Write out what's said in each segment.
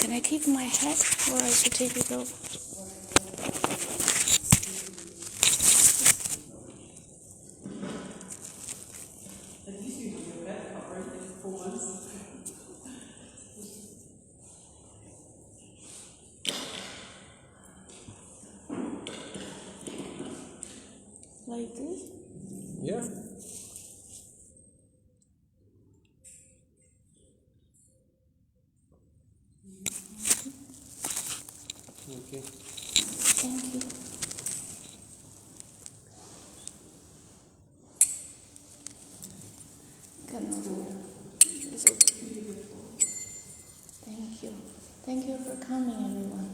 Can I keep my hat or I should take it off? At least you have your head covered in 4 months. Like this? Yeah. Okay. Thank you. Thank you. Thank you for coming, everyone.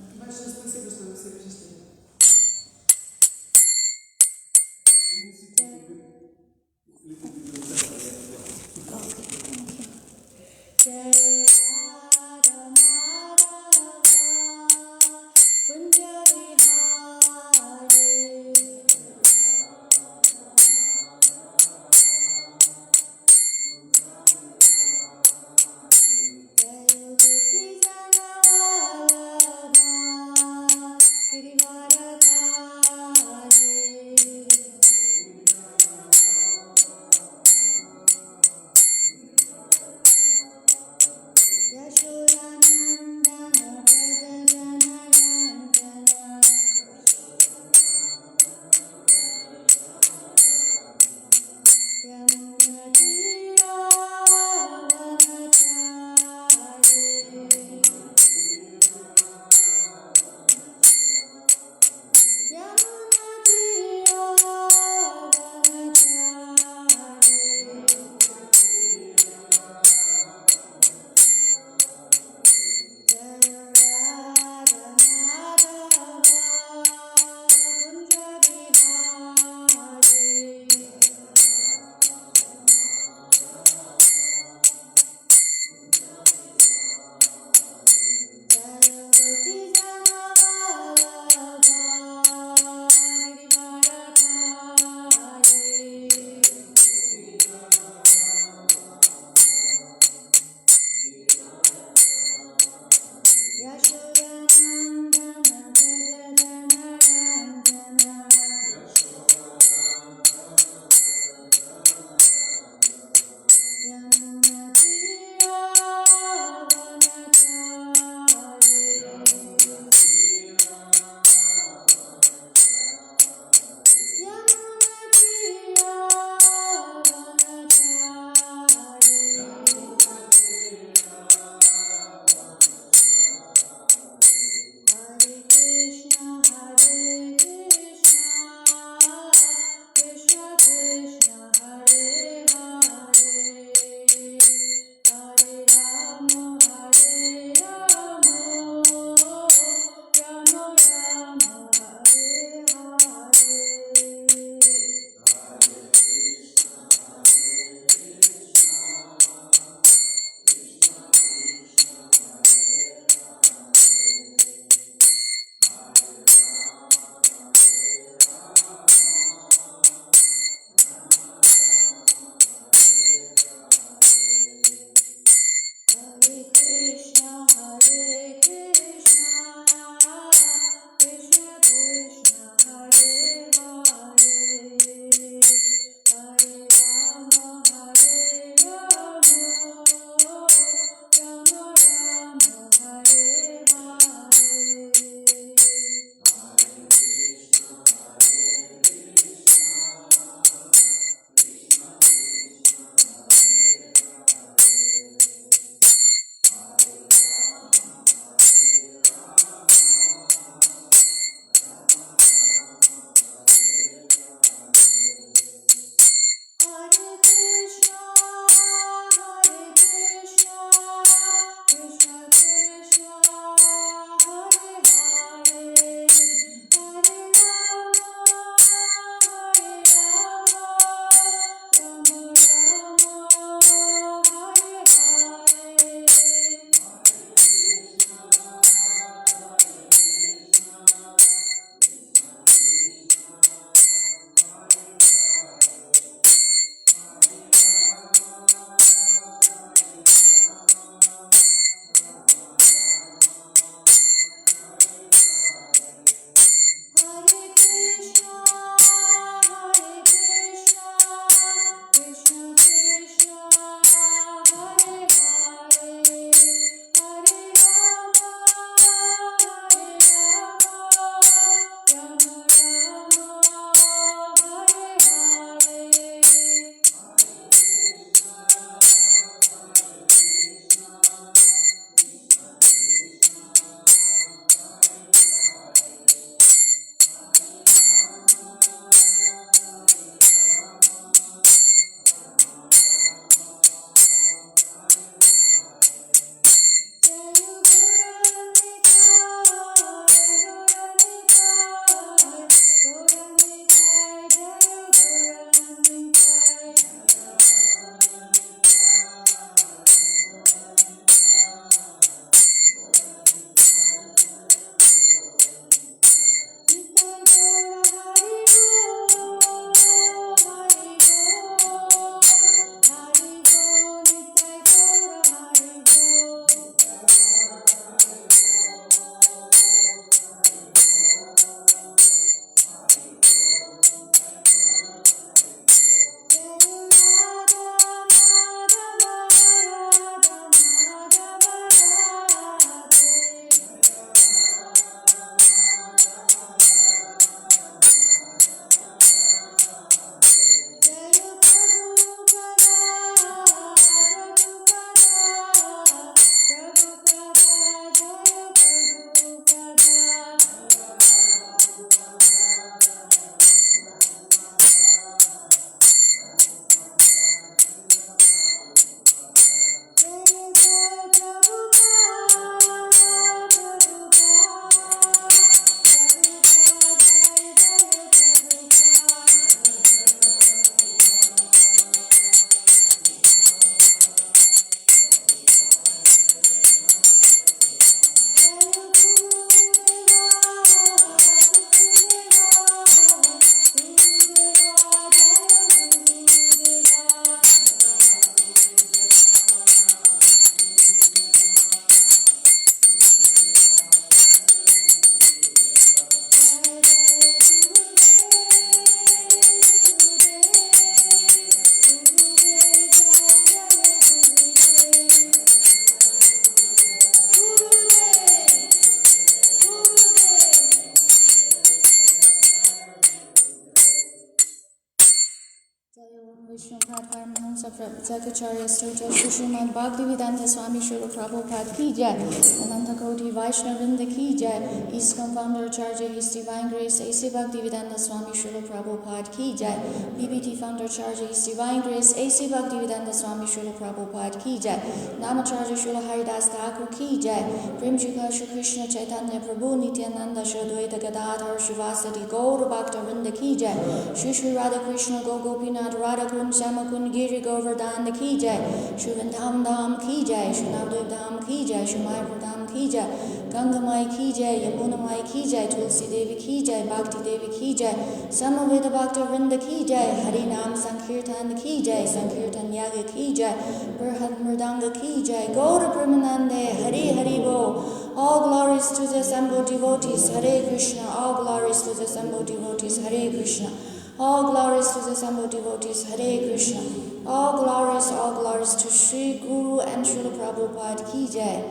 Zakacharya Stota Srimad Bhagavatam Swami Srila Prabhupada Ki Jai, Ananta Koti Vaishnavinda Ki Jai, ISKCON Founder Charge His Divine Grace A.C. Bhaktivedanta Swami Srila Prabhupada Ki Jai, BBT Founder Charge His Divine Grace A.C. Bhaktivedanta Swami Srila Prabhupada Ki Jai, Namacharya Srila Haridas Thakur Ki Jai, Premjika Shri Krishna Chaitanya Prabhu Nityananda Shri Advaita Gadadhar Shivasati Gaura Bhakta Vrinda Ki Jai, Shri Radha Krishna Go Gopinath Radha Kund Shama Kund Giri Govardhan Ki Jai, Shri Vrindavan Dham Ki Jai, Shri Navdev Dham Ki Jai, Shri Mayapur Dham Ki Jai, Ganga Mai Ki Jai, Yamuna Mai Ki Jai, Tulsi Devi Ki Jai, Bhakti Devi Ki Jai, Samaveda Bhakta Vrinda Ki Jai, Hari Nam Sankirtan Ki Jai, Sankirtan Yaga Ki Jai, Burhat Mridanga Ki Jai, Gaura Pramanande, Hari Hari Bo. All glories to the assembled devotees, Hare Krishna. All glories to the assembled devotees, Hare Krishna. All glories to the assembled devotees, Hare Krishna. All glories to Sri Guru and Srila Prabhupada Ki Jai.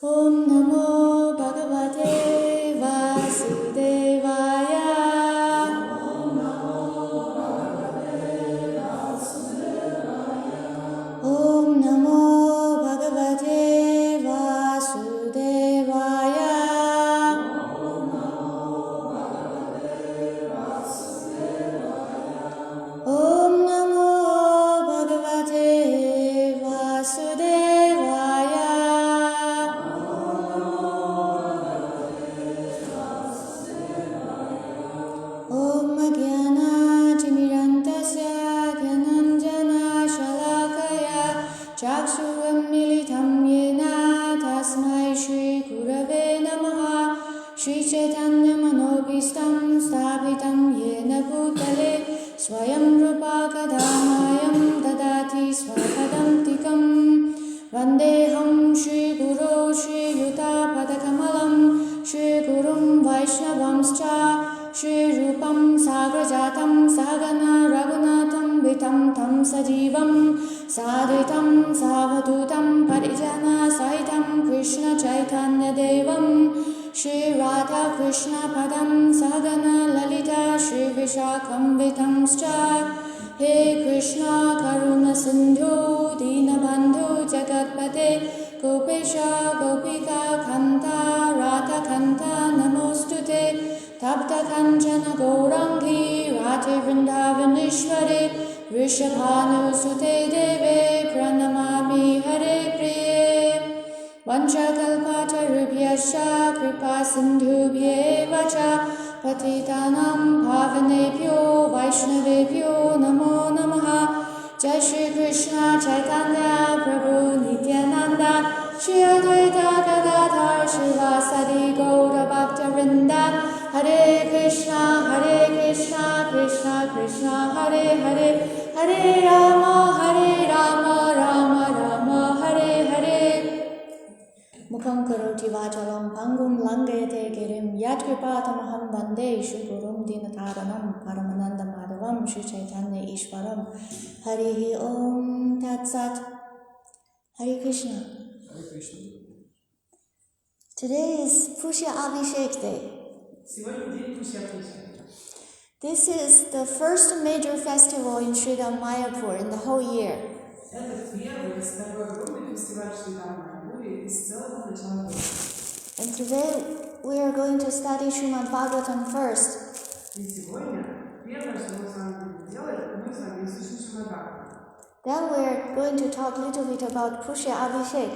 Om Namo Bhagavate Vasudevaya. Om Namo Bhagavate Vasudevaya. Om Namo Bhagavate Vasudevaya. Om Namo Bhagavate Vasudevaya. Om Namo Bhagavate Vasudevaya. Shri Chaitanya Manobhistam Sthapitam Yena Bhutale Swayam Rupa Kadhamayam Dadati Swapadantikam Vandeham Shri Guru Shri Yuta Padakamalam Shri Gurum Vaishnavamscha Shri Rupam Sagrajatam Sagana Raghunatham Vitam Tam Sajivam Sadhitam Savadutam Parijana Sahitam Krishna Chaitanya Devam Shri Radha Krishna Padam Sadhana Lalita Shri Vishakam Vitamscha He Krishna Karuna Sindhu Dinabandhu Jagatpate Gopesha Gopika Kanta Radha Kanta Namostute Tapta Kanchana Gaurangi Radhe Vrindavaneshwari Vrishabhanu Sute Deve Pranamami Hare Priye Vanchakalpatarubhyascha kripa sindhubhyeva cha patitanam pavanebhyo vaishnavebhyo namo namaha. Jai Shri Krishna Chaitanya Prabhu Nityananda Shri Advaita Gadadhar Shivasadi Gaura Bhakta Vrinda. Hare Krishna Krishna Krishna Hare Hare, Hare Rama Rama Rama Hare Hare. Mukham karoti vachalam pangum langayate girim yatkripatamaham vande Shri Gurum Dinataranam Paramananda Madhavam Shri Chaitanya Ishwaram. Harihi Om Tat Sat. Hare Krishna. Hare Krishna. Today is Pushya Abhishek Day. This is the first major festival in Sri Mayapur in the whole year. And today we are going to study Srimad Bhagavatam first. Then we are going to talk a little bit about Pushya Abhishek.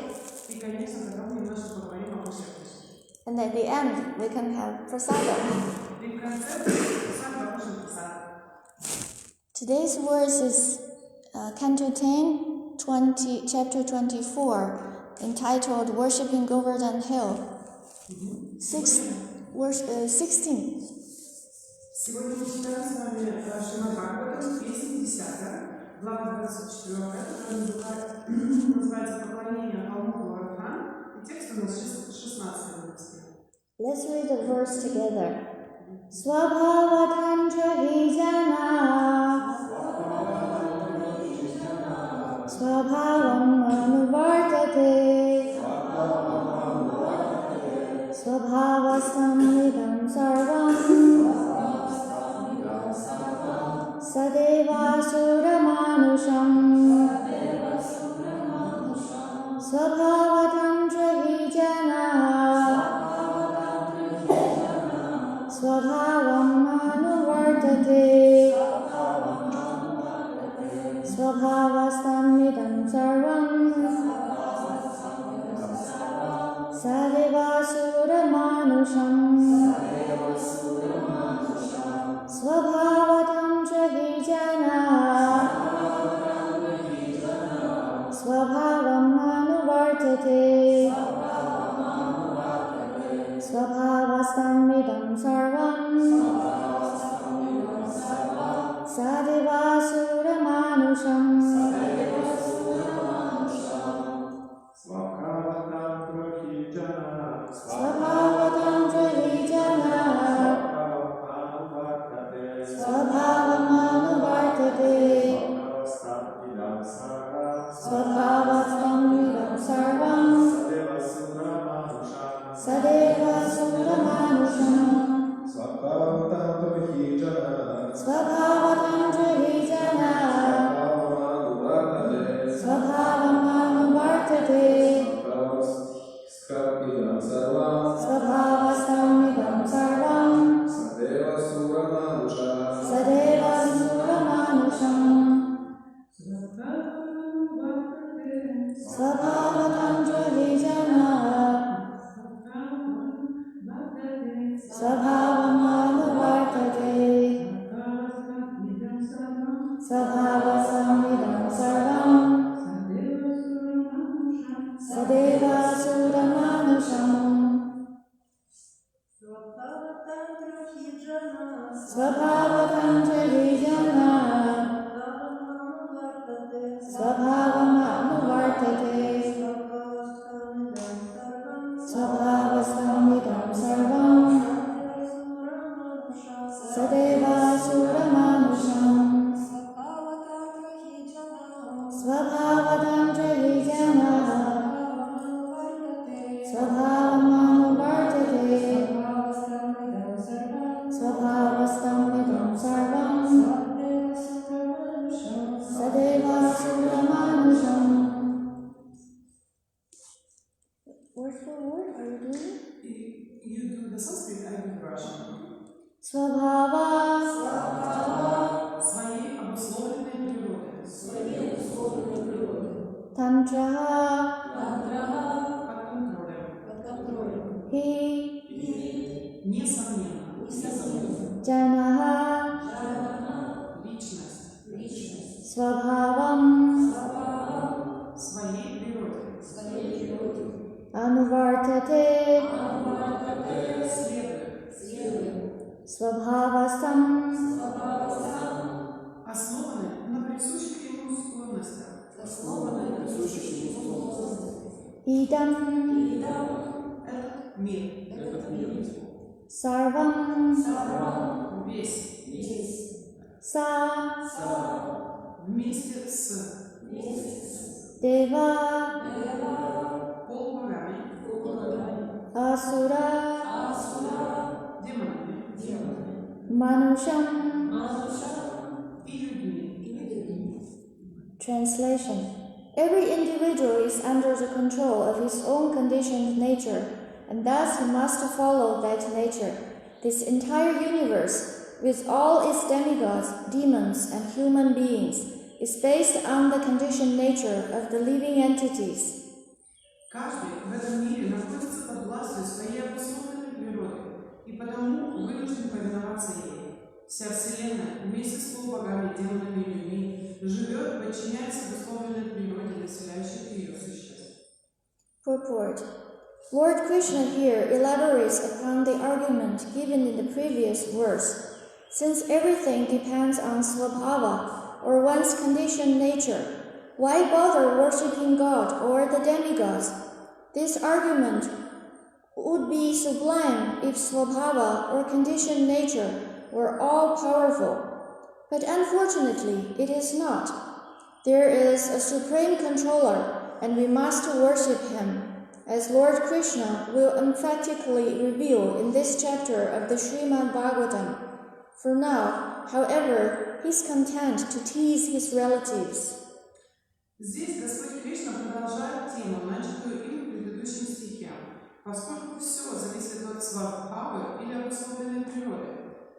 And at the end we can have prasadam. Today's verse is Canto 10, chapter 24, entitled Worshipping Govardhan Hill. 16. Сегодня мы читаем с вами Шримад Бхагаватам, песня 10, глава 24, называется «Поклонение холму Говердхан», и текст у нас 16. Let's read the verse together. Swabhavatantra hi jana Swabhavam anuvartate Swabhavastam idam sarvam Sadeva suramanusham Swabhavatam jahi jana Swabhavam anuvartate Swabhavastam idam sarvam Sadeva suramanusham Swabhavatam jahi jana Swabhavam anuvartate Swabhavastam idam sarvam Sadeva suramanusham Swabhavatam jahi jana Swabhavam anuvartate Swabhavastam idam sarvam Sadeva suramanusham Swabhavatam jahi jana Swabhavam anuvartate Swabhavastam idam sarvam Sadeva suramanusham Swabhavatam jahi jana Swabhavam anuvartate Swabhavastam idam sarvam Sadeva suramanusham Swabhavatam jahi jana Swabhavam anuvartate Swabhavastam idam sarvam Sadeva suramanusham Swabhavatam jahi jana Swabhavam anuvartate Swabhavastam idam sarvam Sadeva suramanusham. Word for word, are you doing it? You do the Sanskrit, I do the Russian. Swabhava Свои обусловленные природы. Tantraha Под контролем. Hi Несомненно. Janaha Личность. Swabhavam Своей природе. Anuvartate Следует. Swabhavastam Основаны на присущих ему склонностях. Idam Этот мир. Sarvam Весь. Sa Вместе с Deva полубогами, Asura демонами Manusham. и людьми. Translation. Every individual is under the control of his own conditioned nature, and thus he must follow that nature. This entire universe, with all its demigods, demons, and human beings, is based on the conditioned nature of the living entities. Каждый в этом мире находится под властью своей обусловленной природы и потому вынужден повиноваться ей. Вся Вселенная вместе с полубогами, демонами и людьми живет, подчиняясь обусловленной природе населяющих ее существ. Purport. Lord Krishna here elaborates upon the argument given in the previous verse. Since everything depends on Swabhava, or one's conditioned nature, why bother worshipping God or the demigods? This argument would be sublime if Swabhava, or conditioned nature, were all-powerful. But unfortunately, it is not. There is a supreme controller, and we must worship him, as Lord Krishna will emphatically reveal in this chapter of the Srimad Bhagavatam. For now, however, he's content to tease his relatives. Здесь Господь Кришна продолжает тему, начатую им в предыдущем стихе. Поскольку все зависит от свабхавы или обусловленной природы,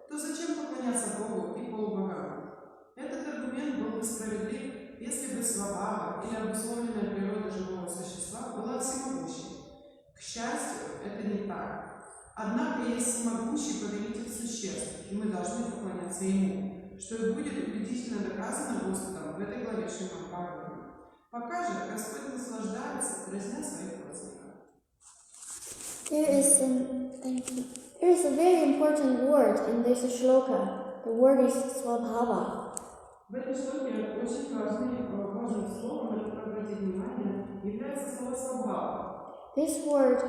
то зачем поклоняться Богу и полубогам? Этот аргумент был бы справедлив, если бы свабхава или обусловленная природа живого существа была всемогущей. К счастью, это не так. Однако есть всемогущий повелитель существ, и мы должны поклоняться ему, что и будет убедительно доказано Господом в этой главе Шримад Бхагаватам. Пока же Господь наслаждается, дразня своих родственников. There is a very important word in this shloka. The word is swabhava. В этой шлоке очень важным словом, на которое обратить внимание, является слово свабхава. This word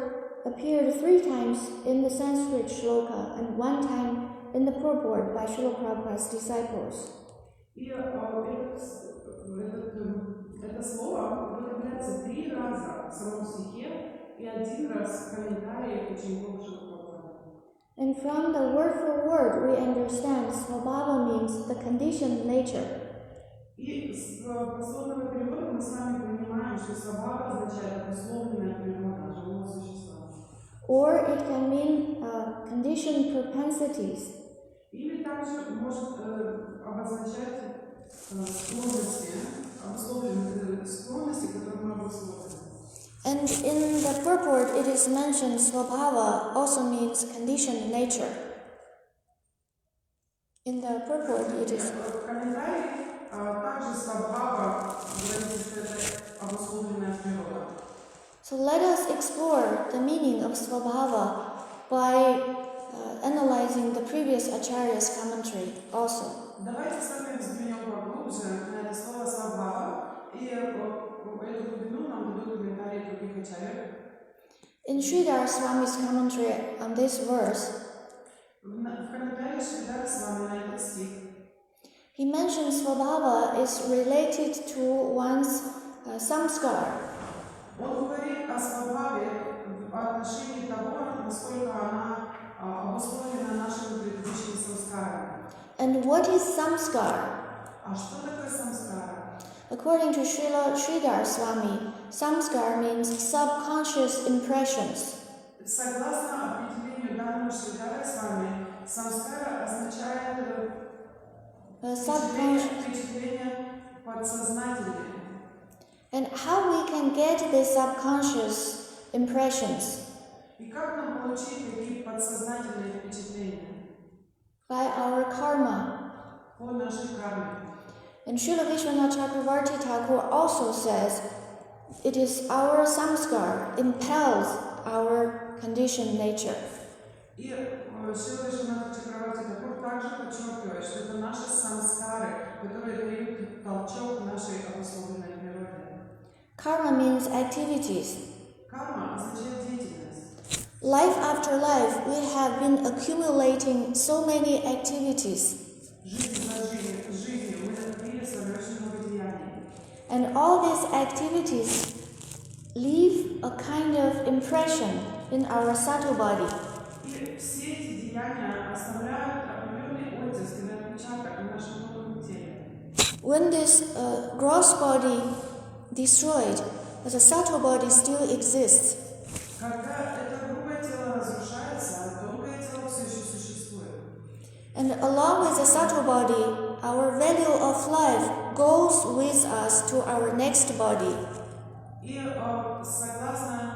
appeared 3 times in the Sanskrit shloka and 1 time in the purport by Srila Prabhupada's disciples. И это слово употребляется 3 раза в самом стихе и 1 раз в комментарии учеников Шрила Прабхупады. And from the word for word, we understand swabhava means the conditioned nature. И с пословного перевода мы с вами понимаем, что свабхава означает обусловленная природа живого существа. Or it can mean conditioned propensities. Или также может обозначать склонности, которые мы обусловлены. And in the purport, it is mentioned swabhava also means conditioned nature. In the purport, it is. В комментарии также свабхава говорится, что это обусловленная природа. So let us explore the meaning of swabhava by analyzing the previous Acharya's commentary also. Давайте с вами взглянем поглубже на это слово свабхава, и эту глубину нам дадут комментарии других ачарьев. In Sridhar Swami's commentary on this verse, В комментарии Шридхара Свами на этот стих he mentions swabhava is related to one's samskar. он говорит о свабхаве в отношении того, насколько она обусловлена нашими предыдущими самскарами. And what is samskar? А что такое самскара? According to Sridhar Swami, samskar means subconscious impressions. Согласно определению данного Шридхара Свами, самскара означает впечатление подсознательное. And how we can get these subconscious impressions? И как нам получить такие подсознательные впечатления? By our karma. По нашей карме. And Srila Vishwanath Chakravarti Thakur also says, it is our samskar impels our conditioned nature. И Шрила Вишванатха Чакраварти Тхакур также подчеркивает, что это наши самскары, которые дают толчок нашей обусловленной природе. Karma means activities. Карма означает деятельность. Life after life, we have been accumulating so many activities. Жизнь за жизнью мы накопили свое очень много деяний. And all these activities leave a kind of impression in our subtle body. И все эти деяния оставляют определенный оттиск или отпечаток в нашем тонком теле. When this gross body destroyed, but the subtle body still exists. Когда это грубое тело разрушается, тонкое тело все еще существует. And along with the subtle body, our value of life goes with us to our next body. И согласно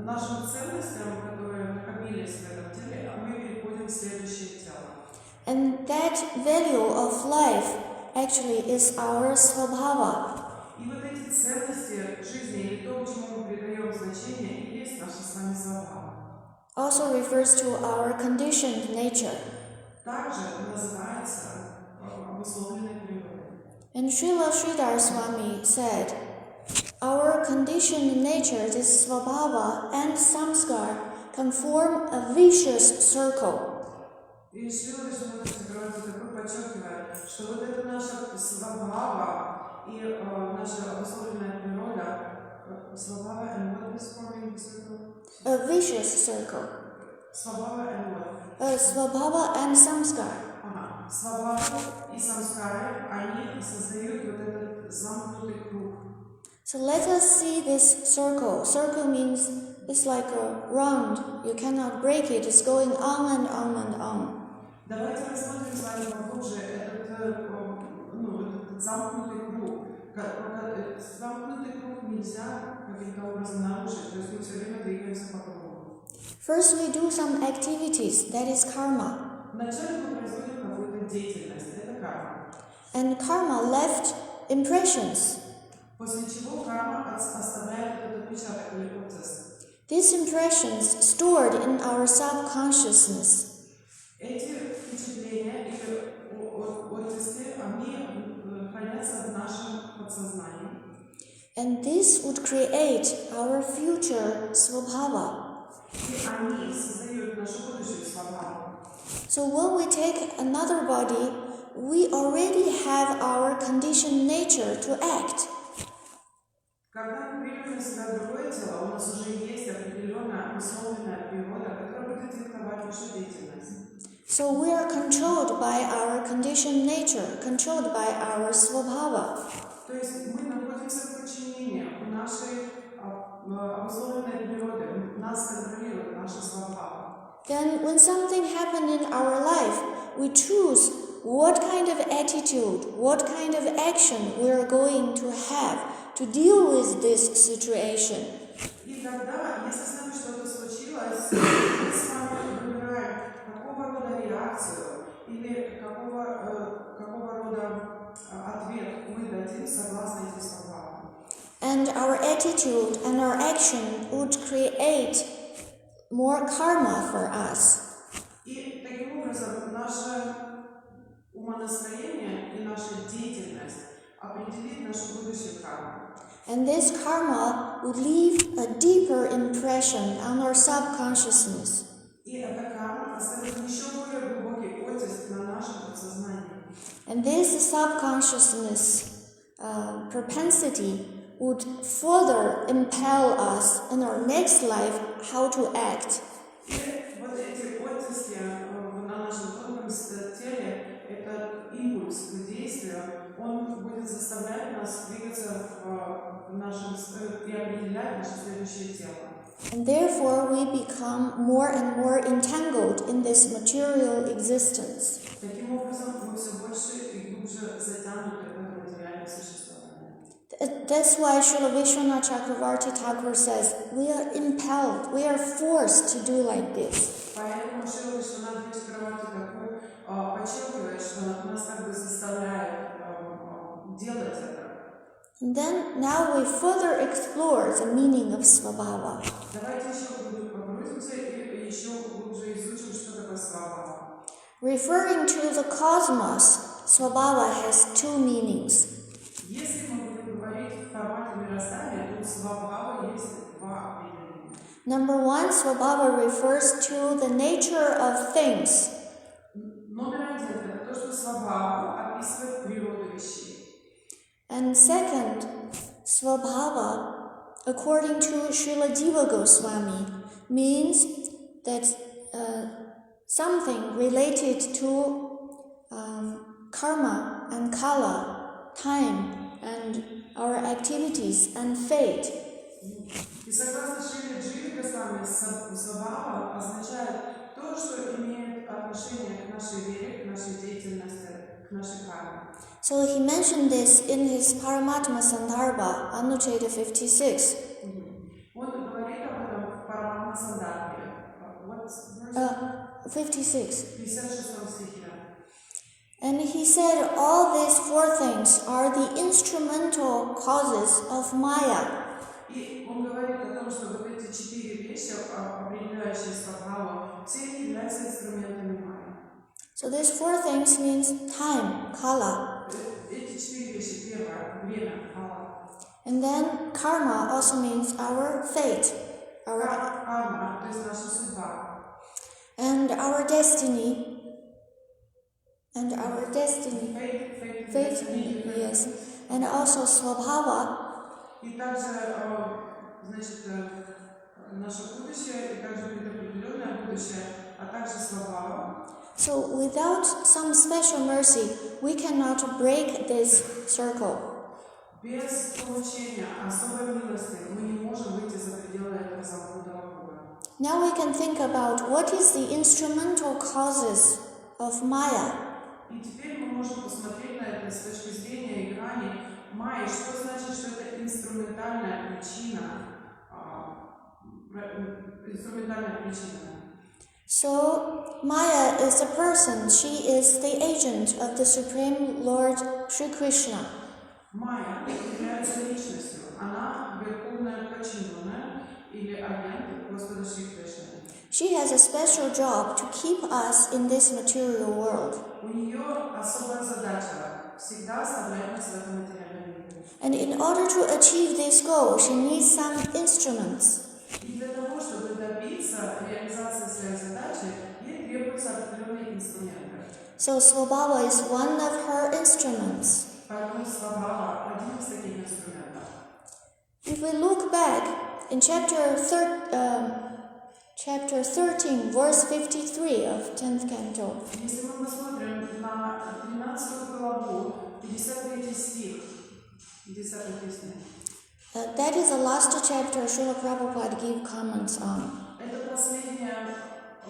нашим ценностям, которые накопились в этом теле, мы переходим в следующее тело. And that value of life actually is our svabhava. И вот эти ценности жизни, или то, чему мы придаем значение, и есть наша с вами свабхава. Also refers to our conditioned nature. Также называется обусловленной природой. And Srila Sridhar Swami said, our conditioned nature, this svabhava and samskar, can form a vicious circle. И Шрила Вишванатха Чакраварти Тхакур подчеркивает, что вот это наша свабхава и наша обусловленная природа, свабхава and what is forming the circle? A vicious circle. Свабхава and what? Svabhava and samskar. Ага. Свабхава и самскары, они создают вот этот замкнутый круг. So let us see this circle. Circle means it's like a round. You cannot break it. It's going on and on and on. Давайте рассмотрим с вами поглубже этот замкнутый круг. Замкнутый круг нельзя каким-то образом нарушить, то есть мы все время двигаемся по кругу. First we do some activities, that is karma. Вначале мы производим какую-то деятельность, это карма. And karma left impressions. После чего карма оставляет этот отпечаток или процесс. These impressions stored in our subconsciousness. Эти впечатления или оттиски, они хранятся в нашем подсознании. And this would create our future svabhava. И они создают нашу будущую свабхаву. So when we take another body, we already have our conditioned nature to act. Когда мы берем на себя другое тело, у нас уже есть определенная обусловленная природа, которая будет диктовать нашу деятельность. So we are controlled by our conditioned nature, controlled by our svabhava. То есть мы находимся в подчинении у нашей обусловленной природы, нас контролирует наша свабхава. Then when something happens in our life, we choose what kind of attitude, what kind of action we are going to have to deal with this situation. И тогда, если с нами что-то случилось, мы с вами выбираем, какого рода реакцию или какого рода ответ мы дадим согласно этим свабхавам. And our attitude and our action would create more karma for us. И таким образом наше умонастроение и наша деятельность определит нашу будущую карму. And this karma would leave a deeper impression on our subconsciousness. И эта карма оставит еще более глубокий оттиск на нашем подсознании. And this subconsciousness propensity would further impel us in our next life how to act. И вот эти оттиски на нашем тонком теле, этот импульс к действию, он будет заставлять нас двигаться в нашем и определять наше следующее тело. And therefore we become more and more entangled in this material existence. Таким образом, мы все больше и глубже затянуты в это материальное существование. That's why Srila Vishwanath Chakravarti Thakur says, we are impelled, we are forced to do like this. Поэтому Шрила Вишванат Чакраварти Тхакур подчеркивает, что нас как бы заставляет делать это. And then now we further explore the meaning of svabhava. Давайте еще погрузимся и еще глубже изучим, что такое свабхава. Referring to the cosmos, svabhava has two meanings. Если мы будем говорить в формате мироздания, то свабхава есть два определения. Number one, svabhava refers to the nature of things. Номер один – это то, что свабхава описывает природу вещей. And second, svabhava, according to Srila Jiva Goswami, means that something related to karma and kala, time, and our activities and fate. И согласно Шриле Дживе Госвами, свабхава означает то, что имеет отношение к нашей вере, к нашей деятельности, к нашей карме. So he mentioned this in his Paramatma Sandarbha, Anucheta 56. Он говорит об этом в Параматма Сандарбе. What verse? 56. 56 стихе. And he said all these four things are the instrumental causes of Maya. И он говорит о том, что вот эти четыре вещи, определяющие свабхаву, все являются инструментами майя. So these four things means time, kala. Эти четыре вещи. Первое – время, кала. And then karma also means our fate, Карма, то есть наша судьба. and our destiny. And our destiny. Fate, Fate, yes. and also Swabhava. И также, значит, наше будущее, и также предопределенное будущее, а также свабхава. So without some special mercy, we cannot break this circle. Без получения особой милости мы не можем выйти за пределы этого замкнутого круга. Now we can think about what is the instrumental causes of Maya. И теперь мы можем посмотреть на это с точки зрения грани Майи. Что значит, что это инструментальная причина? So Maya is a person. She is the agent of the Supreme Lord Sri Krishna. Майя является личностью. Она верховная подчиненная или агент Господа Шри Кришны. She has a special job to keep us in this material world. У нее особая задача всегда оставлять нас в этом материальном мире. And in order to achieve this goal, she needs some instruments. И для того, чтобы добиться реализации своей задачи, ей требуются определенные инструменты. So Swabhava is one of her instruments. Поэтому свабхава один из таких инструментов. If we look back in chapter 13, verse 53 of 10th canto, Если мы посмотрим на 13 главу, 53 стих, 10 песня. That is the last chapter Srila Prabhupada gave comments on. Это последняя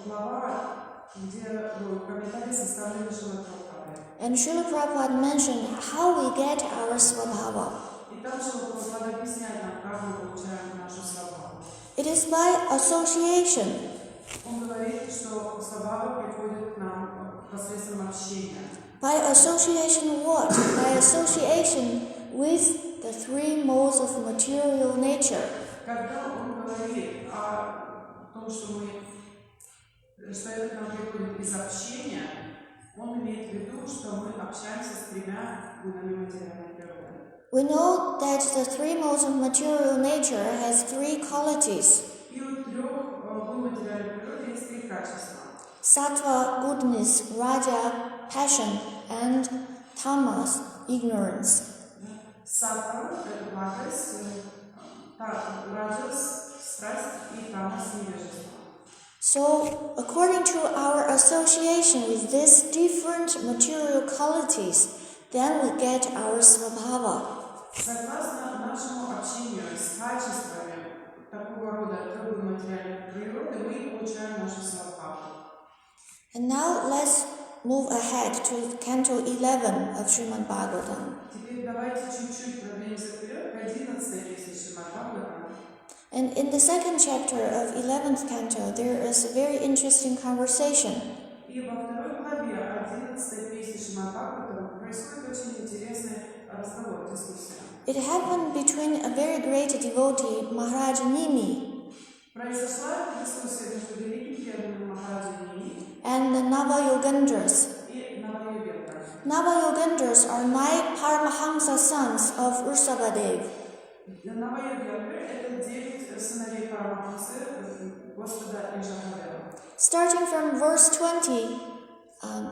глава, где комментарии составлены Шрила Прабхупадой. And Srila Prabhupada mentioned how we get our Swabhava. И там Шрила Прабхупада объясняет нам, как мы получаем нашу свабхаву. It is by association. Он говорит, что свабхава приходит к нам посредством общения. By association what? By association with the three modes of material nature. Когда он говорит о том, что это к нам приходит из общения, он имеет в виду, что мы общаемся с тремя гунами материальной природы. We know that the three modes of material nature has three qualities. И у трех гун материальной природы есть три качества. Sattva, goodness, Raja, passion, and Tamas, ignorance. Саттва – это благость, раджас – страсть и тамас – невежество. So, according to our association with these different material qualities, then we get our Swabhava. Согласно нашему общению с качествами такого рода трех материальной природы, мы получаем нашу свабхаву. And now let's move ahead to Canto 11 of Srimad Bhagavatam. Теперь давайте чуть-чуть продвинемся вперед к 11 песне Srimad Bhagavatam. And in the second chapter of 11th canto, there is a very interesting conversation. И во второй главе 11 песни Srimad Bhagavatam происходит очень интересный разговор, дискуссия. It happened between a very great devotee, Maharaj Nimi, Произошла дискуссия между великим преданным Махараджей Ними and the Nava-Yogendras. и Навайогендра. Nava-Yogendras are 9 Paramahamsa sons of Ursavadev. Навайогендры – это 9 сыновей Парамахамсы Господа Ишахадева. Starting from verse 20,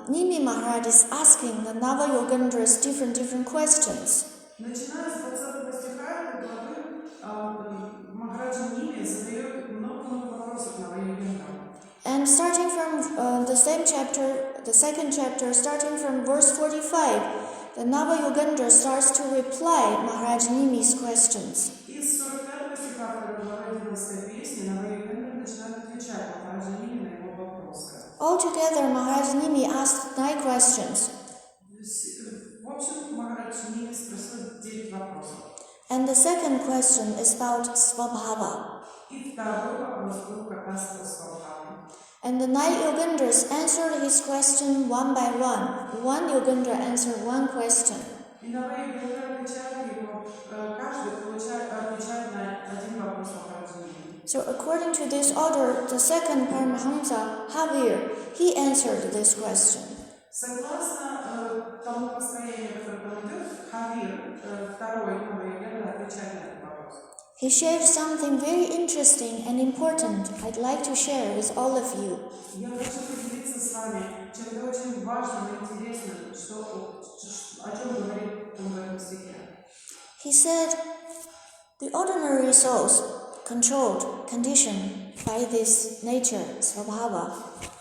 Nimi Maharaj is asking the Nava-Yogendras different questions. Начиная с 20 стиха этой главы, Махараджа Ними задает много вопросов Навайогендрам. And starting from the same chapter, the second chapter, starting from verse 45, the Nava-Yogendra starts to reply Maharaj Nimi's questions. Из 45 стиха второй главы 11 песни Навайогендра начинает отвечать Махараджа Ними на его вопросы. Altogether, Maharaj Nimi asked 9 questions. В общем, Махарадж Ними спросил 9 вопросов. And the second question is about Swabhava. И второй вопрос был как раз про свабхаву. And the 9 Yogendras answered his question one by one. One Yogendra answered one question. И Навайогендра отвечает ему, каждый отвечает на один вопрос Махараджа Ними. So according to this order, the second Paramahamsa, Havir, he answered this question. Согласно тому построению, которое там идет, Хавир, второй Навайогендра, отвечает на этот вопрос. He shared something very interesting and important I'd like to share with all of you. Я хочу поделиться с вами чем-то очень важным и интересным, о чем говорит он в этом стихе. He said, the ordinary souls controlled, conditioned by this nature, svabhava.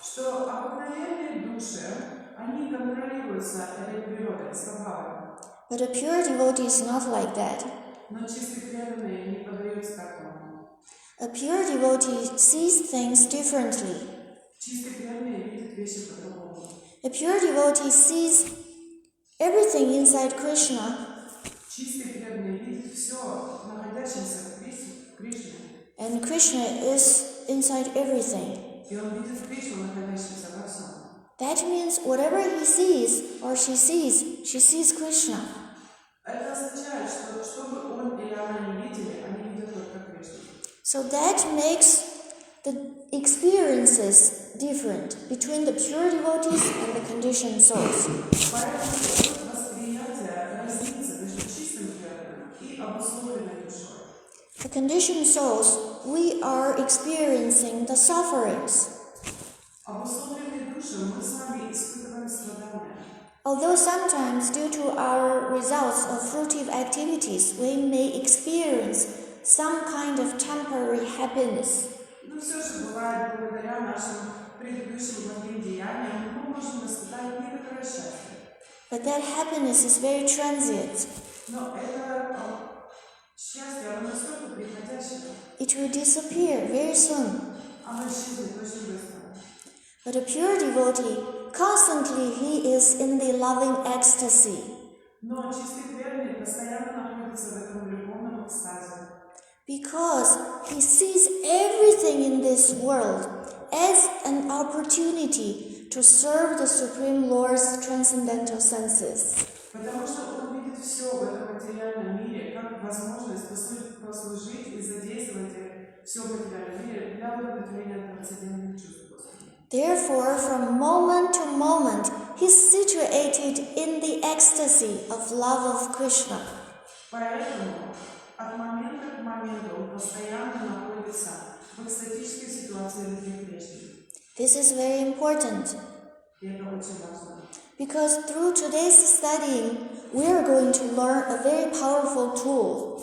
Что обыкновенные души, они контролируются этой природой, свабхавой. But a pure devotee is not like that. Но чистые преданные не поддаются такому. A pure devotee sees things differently. Чистые преданные видят вещи по-другому. A pure devotee sees everything inside Krishna, Чистые преданные видят все, находящееся в Кришне. and Krishna is inside everything. И он видит Кришну, находящуюся во всем. That means whatever he sees or she sees Krishna. Это означает, что бы он или она не видели, они видят только Кришну. So that makes the experiences different between the pure devotees and the conditioned souls. Поэтому восприятие разница между чистым преданным и обусловленной душой. The conditioned souls, we are experiencing the sufferings. Обусловленные души мы с вами испытываем страдания. Although sometimes due to our results of fruitive activities, we may experience some kind of temporary happiness. Но все же бывает, благодаря нашим предыдущим благим деяниям, мы можем испытать некоторое счастье. But that happiness is very transient. Но это счастье, оно настолько приходящее, It will disappear very soon. оно исчезнет очень быстро. But a pure devotee, constantly he is in the loving ecstasy. Но чистый преданный постоянно находится в этом любовном экстазе. Because he sees everything in this world as an opportunity to serve the Supreme Lord's transcendental senses. Потому что он видит все в этом материальном мире как возможность послужить и задействовать все в материальном мире для удовлетворения трансцендентных чувств. Therefore, from moment to moment, he is situated in the ecstasy of love of Krishna. Поэтому от момента к моменту он постоянно находится в экстатической ситуации любви к Кришне. This is very important. И это очень важно. Because through today's studying, we are going to learn a very powerful tool.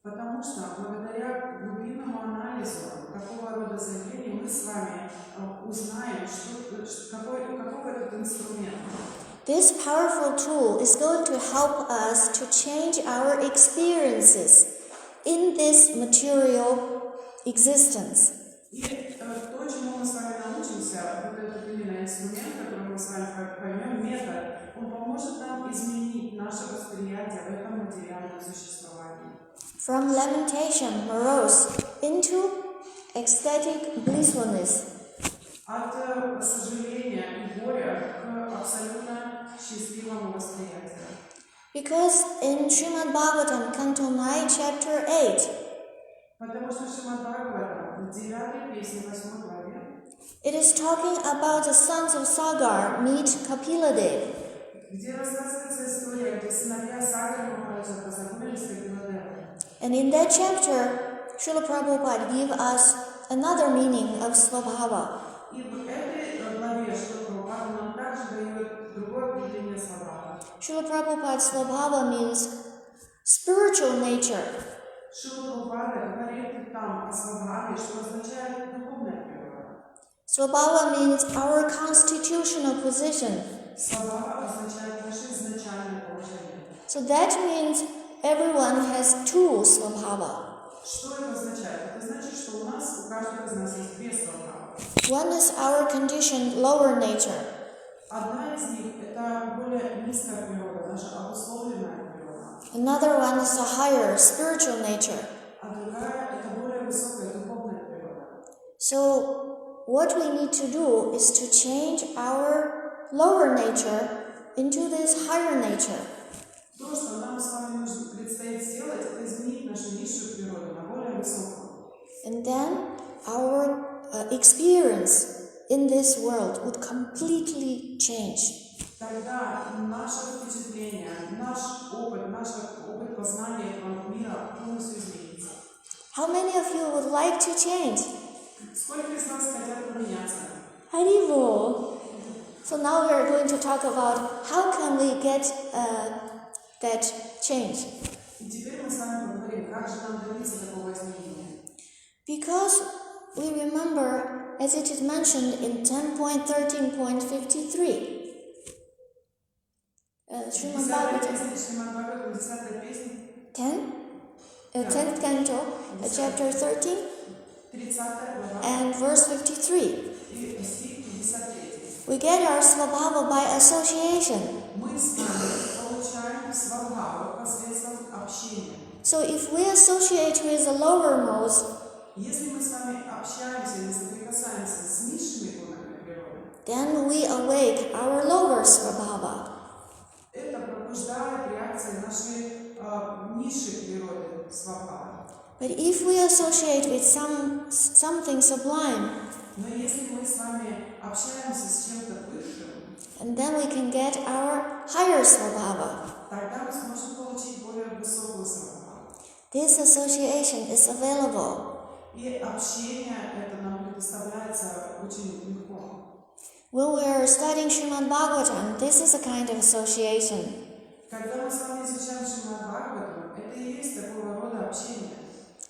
Потому что благодаря глубинному анализу такого рода заявлений мы с вами узнаем, каков этот инструмент. This powerful tool is going to help us to change our experiences in this material existence. И то, чему мы с вами научимся, вот этот именно инструмент, который мы с вами поймем, метод, он поможет нам изменить наше восприятие в этом материальном существовании. From lamentation, morose, into ecstatic blissfulness. От сожаления и горя к абсолютно счастливому восприятию. Because in Srimad Bhagavatam, Canto 9, Chapter 8, Потому что Шримад Бхагаватам, в 9 песне, 8 главе, it is talking about the sons of Sagar meet Kapiladev. где рассказывается история, где сыновья Сагара Махараджа познакомились с Капиладевой. And in that chapter, Srila Prabhupada gives us another meaning of Svabhava. И в этой главе Шрила Прабхупада нам также дает другое определение Свабхава. Srila Prabhupada's Svabhava means spiritual nature. Шрила Прабхупада говорит там о Свабхаве, что означает духовная природа. Svabhava means our constitutional position. Свабхава означает наше изначальное положение. So that means everyone has two Svabhava. Что это означает? Это значит, что у каждого из нас есть две Свабхавы. One is our conditioned lower nature. Одна из них – это более низкая природа, наша обусловленная природа. Another one is a higher spiritual nature. А другая – это более высокая духовная природа. So what we need to do is to change our lower nature into this higher nature. То, что нам с вами предстоит сделать, это изменить нашу низшую природу на более высокую. And then our experience in this world would completely change. Тогда наше впечатление, наш опыт познания этого мира полностью изменится. How many of you would like to change? Сколько из нас хотят поменяться? Haribol. So now we are going to talk about how can we get that change. И теперь как же нам добиться такого изменения? Because we remember, as it is mentioned in 10.13.53, Srimad Bhagavatam, 10th canto, chapter 13, and verse 53. We get our svabhava by association. So if we associate with the lower modes, then we awake our lower svabhava. But if we associate with something sublime, and then we can get our higher svabhava. This association is available. When we are studying Srimad Bhagavatam, this is a kind of association.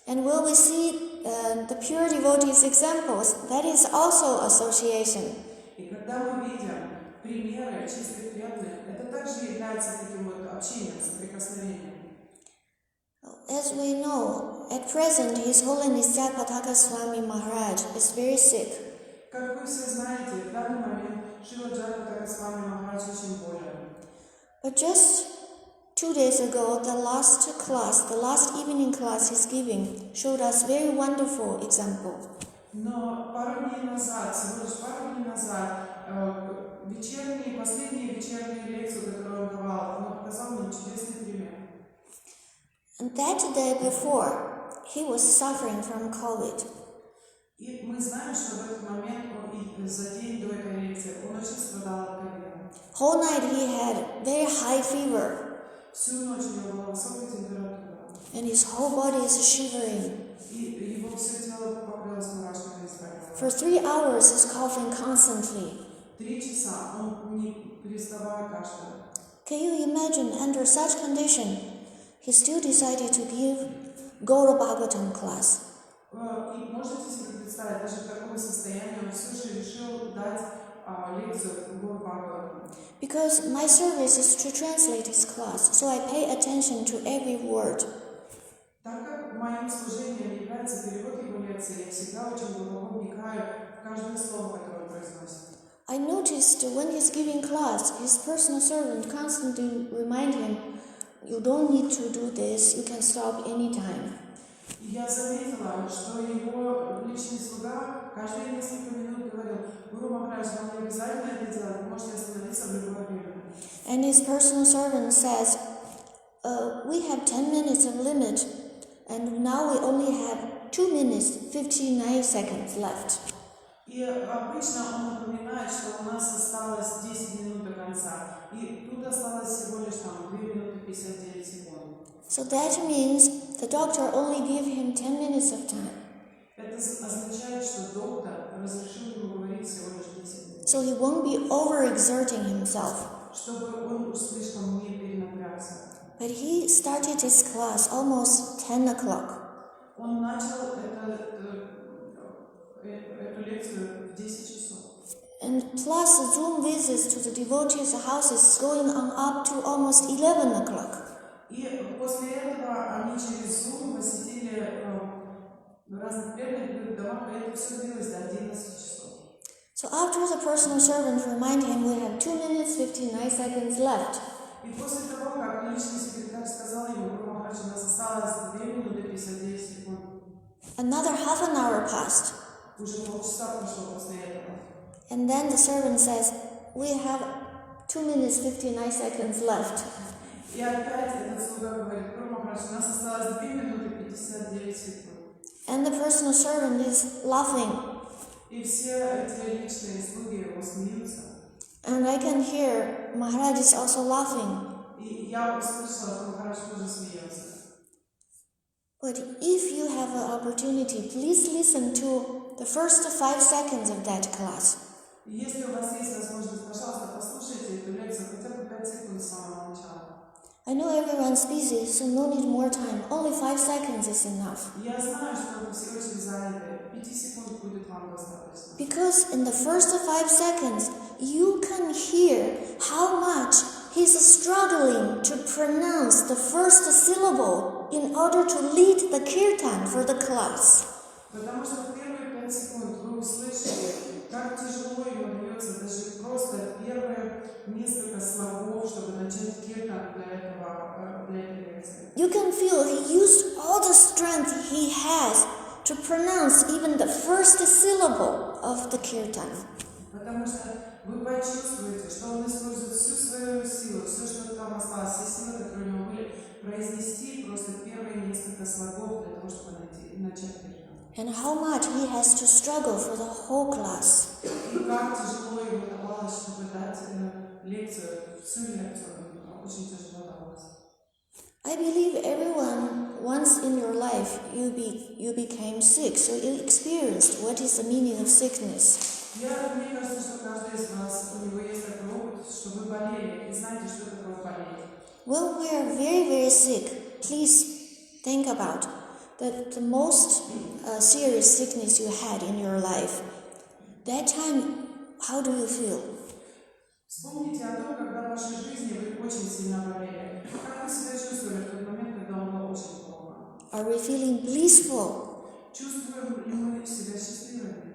And when we see the pure devotees' examples, that is also association. As we know, at present His Holiness Jayapataka Swami Maharaj is very sick. But just 2 days ago, the last evening class he's giving, showed us very wonderful example. And that day before, he was suffering from COVID. Whole night he had very high fever. And his whole body is shivering. For 3 hours he's coughing constantly. Can you imagine, under such condition, he still decided to give Gaura Bhagavatam class. Because my service is to translate his class, so I pay attention to every word. I noticed when he's giving class, his personal servant constantly remind him, you don't need to do this, you can stop anytime. And his personal servant says, we have 10 minutes of limit, and now we only have 2 minutes, 59 seconds left. So that means the doctor only gave him 10 minutes of time. So he won't be overexerting himself. But he started his class almost 10 o'clock. And plus Zoom visits to the devotees' houses going on up to almost 11 o'clock. So after the personal servant reminded him we have 2 minutes 59 seconds left, another half an hour passed. And then the servant says, we have 2 minutes 59 seconds left. And the personal servant is laughing. And I can hear Maharaj is also laughing. But if you have an opportunity, please listen to the first 5 seconds of that class. I know everyone's busy, so no need more time. Only 5 seconds is enough. Я знаю, что вы все очень заняты. 5 секунд будет вам достаточно. Because in the first 5 seconds, you can hear how much he's struggling to pronounce the first syllable in order to lead the kirtan for the class. Потому что в первые 5 секунд вы услышите, как тяжело ему дается даже просто первые несколько слогов, чтобы начать киртан для этой лекции. You can feel he used all the strength he has to pronounce even the first syllable of the kirtan. Потому что вы почувствуете, что он использует всю свою силу, все, что там осталось, все силы, которые у него были, произнести просто первые несколько слогов для того, чтобы начать киртан. And how much he has to struggle for the whole class. И как тяжело ему давалось, чтобы дать лекцию, всю лекцию, очень тяжело давалось. I believe everyone, once in your life, you became sick, so you experienced what is the meaning of sickness. Мне кажется, что каждый из вас, у него есть такой опыт, что вы болели, и знаете, что такое болеть. When we are very, very sick, please think about the most serious sickness you had in your life. That time, how do you feel? Вспомните о том, когда в вашей жизни вы очень сильно болели. Как вы себя чувствовали в тот момент, когда вам было очень плохо? Are we feeling blissful? Чувствуем ли мы себя счастливыми?